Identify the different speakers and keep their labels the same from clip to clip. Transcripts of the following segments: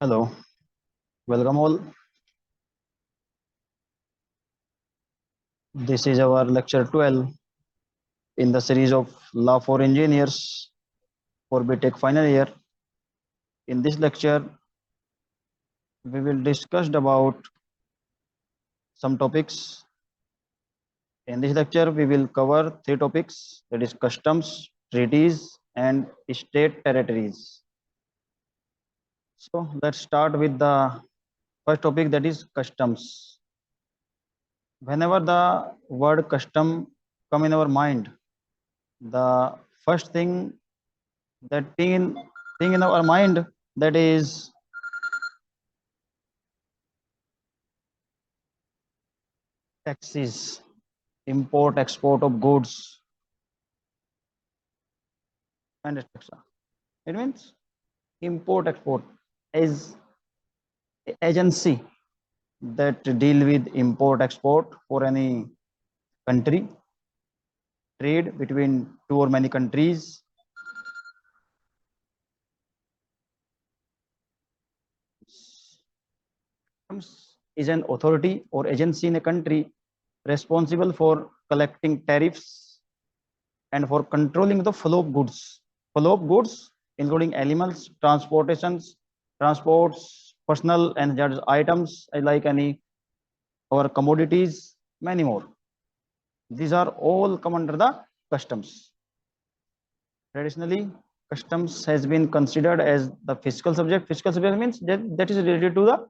Speaker 1: Hello, welcome all. This is our lecture 12 in the series of Law for Engineers for BTech final year. In this lecture, we will discuss about some topics. In this lecture, we will cover three topics, that is customs, treaties, and state territories. So let's start with the first topic, that is customs. Whenever the word custom come in our mind, the first that thing in our mind, that is taxes, import export of goods, and etc. It means import export is agency that deal with import export for any country, trade between two or many countries. Customs is an authority or agency in a country responsible for collecting tariffs and for controlling the flow of goods. Flow of goods, including animals, transports, personal and judge items like any or commodities, many more. These are all come under the customs. Traditionally, customs has been considered as the fiscal subject. Fiscal subject means that is related to the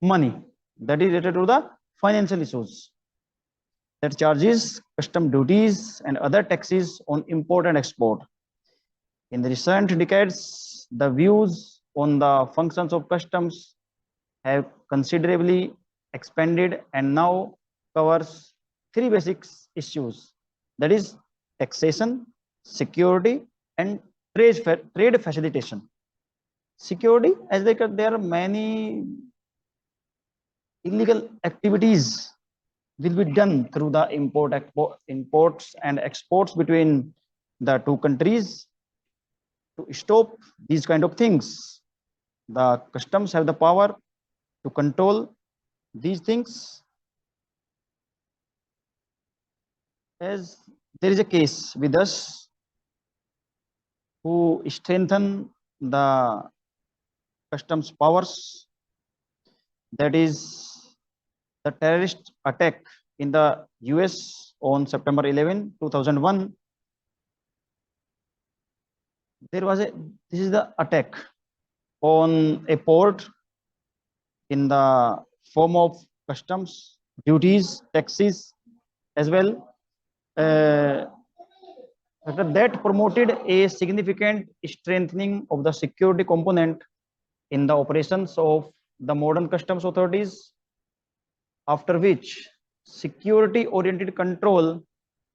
Speaker 1: money, that is related to the financial issues, that charges custom duties and other taxes on import and export. In the recent decades, the views on the functions of customs have considerably expanded and now covers three basic issues, that is taxation, security, and trade facilitation. Security, as there are many illegal activities will be done through the imports and exports between the two countries. To stop these kind of things, the customs have the power to control these things. As there is a case with us who strengthen the customs powers, that is the terrorist attack in the US on September 11, 2001. There was this is the attack on a port in the form of customs, duties, taxes as well. That promoted a significant strengthening of the security component in the operations of the modern customs authorities, after which security oriented control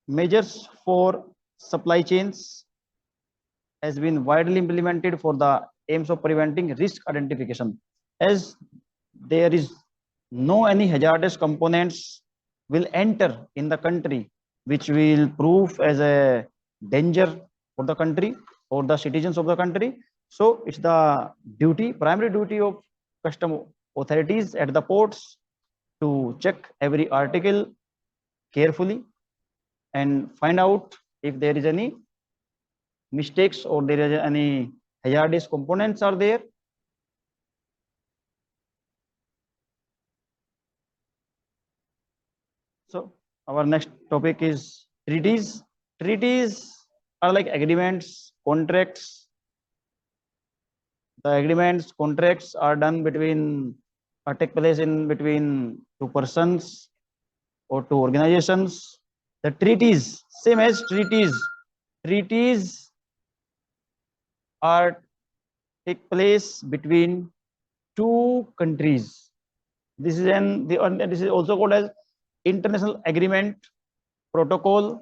Speaker 1: measures for supply chains has been widely implemented for the aims of preventing risk identification. As there is no any hazardous components will enter in the country which will prove as a danger for the country or the citizens of the country. So it's the primary duty of custom authorities at the ports to check every article carefully and find out if there is any mistakes or there is any hazardous components are there. So our next topic is treaties. Treaties are like agreements, contracts. The agreements, contracts are done between take place in between two persons or two organizations. The treaties, same as treaties. Treaties are take place between two countries. This is also called as international agreement, protocol.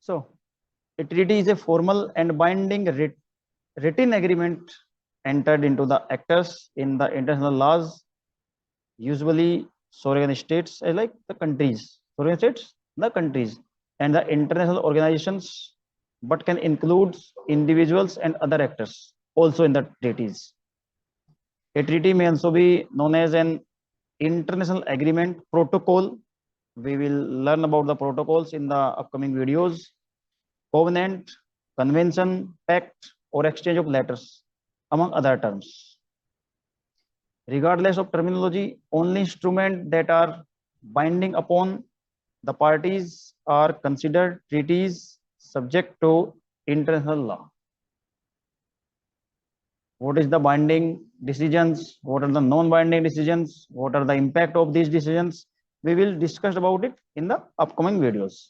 Speaker 1: So a treaty is a formal and binding written agreement entered into the actors in the international laws, usually sovereign states, like the countries, sovereign states, the countries, and the international organizations, but can include individuals and other actors. also in the treaties. A treaty may also be known as an international agreement protocol. We will learn about the protocols in the upcoming videos. Covenant, convention, pact, or exchange of letters, among other terms. Regardless of terminology, only instruments that are binding upon the parties are considered treaties subject to international law. What is the binding decisions? What are the non-binding decisions? What are the impact of these decisions? We will discuss about it in the upcoming videos.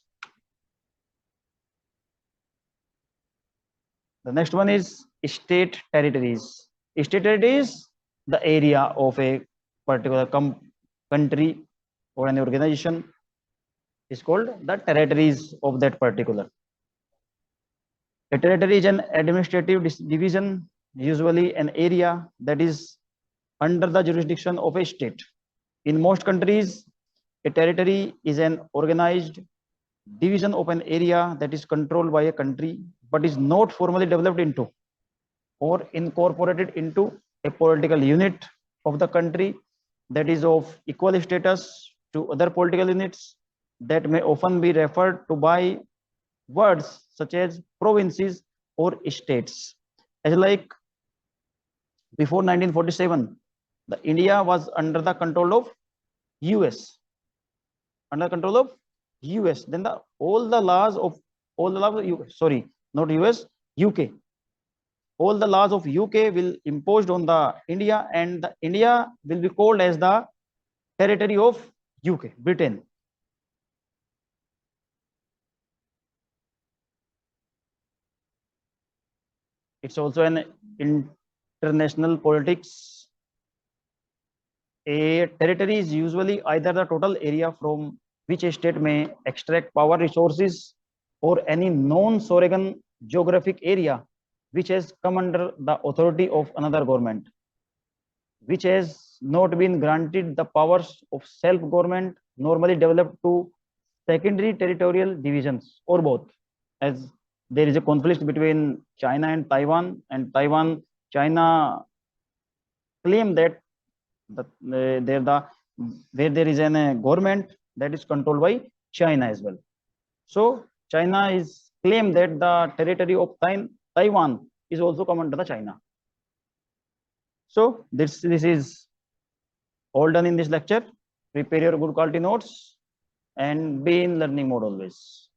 Speaker 1: The next one is state territories. State territories, the area of a particular country or an organization is called the territories of that particular. A territory is an administrative division, usually an area that is under the jurisdiction of a state. In most countries, a territory is an organized division of an area that is controlled by a country but is not formally developed into or incorporated into a political unit of the country that is of equal status to other political units that may often be referred to by words such as provinces or states. As like before 1947, the India was under the control of US, under control of US. Then all the laws of sorry, not US, UK. All the laws of UK will imposed on the India, and the India will be called as the territory of UK, Britain. It's also an international politics. A territory is usually either the total area from which a state may extract power resources or any non-sovereign geographic area which has come under the authority of another government, which has not been granted the powers of self-government normally developed to secondary territorial divisions or both. As there is a conflict between China and Taiwan, China claim that where there is a government that is controlled by China as well. So China is claim that the territory of Taiwan is also come under the China. So this is all done in this lecture. Prepare your good quality notes and be in learning mode always.